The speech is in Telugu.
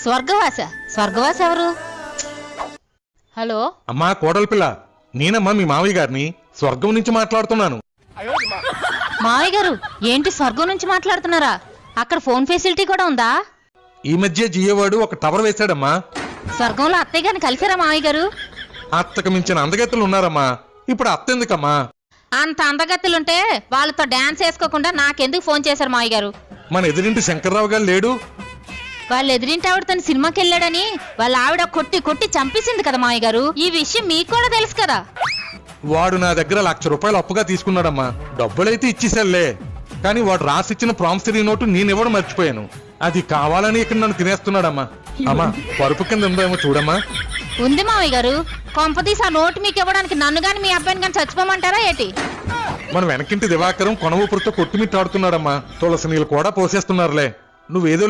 స్వర్గవాస ఎవరు? హలో అమ్మా కోడలి పిల్ల, నేనమ్మా మీ మావయ్య గారిని స్వర్గం నుంచి మాట్లాడుతున్నాను. మావయ్య గారు ఏంటి స్వర్గం నుంచి మాట్లాడుతున్నారా? అక్కడ ఫోన్ ఫెసిలిటీ కూడా ఉందా? ఈ మధ్య జియోవాడు ఒక టవర్ వేశాడమ్మా. స్వర్గంలో అత్తయ్య గారిని కలిసారా మావయ్య గారు? అత్తకు మించిన అందగత్తెలు ఉన్నారమ్మా. ఇప్పుడు అత్త ఎందుకమ్మా? అంత అందగత్తులుంటే వాళ్ళతో డాన్స్ వేసుకోకుండా నాకెందుకు ఫోన్ చేశారు మావయ్య గారు? మన ఎదురింటి శంకర్రావు గారు లేడు? వాళ్ళ ఎదురింటి ఆవిడ తన సినిమాకి వెళ్ళాడని వాళ్ళ ఆవిడ కొట్టి చంపేసింది కదా మావయ్య గారు. ఈ విషయం మీకు కూడా తెలుసు కదా. వాడు నా దగ్గర ₹1,00,000 అప్పుగా తీసుకున్నాడమ్మా. డబ్బులైతే ఇచ్చేసాలే, కానీ వాడు రాసిచ్చిన ప్రామిసరీ నోటు నేనివ్వడం మర్చిపోయాను. అది కావాలని ఇక్కడ నన్ను తినేస్తున్నాడమ్మా. అమ్మా పరుపు కింద ఉందేమో చూడమ్మా. ఉంది మావయ్య గారు. కొంపతీసి ఆ నోటు మీకు ఇవ్వడానికి నన్ను గాని మీ అబ్బాయిని గాని చచ్చిపోమంటారా ఏంటి? మన వెనకింటి దివాకరం కొన ఊపిరితో కొట్టుమిట్టాడుతున్నాడమ్మా. తులసి నీళ్ళు కూడా పోసేస్తున్నారులే. నువ్వేదో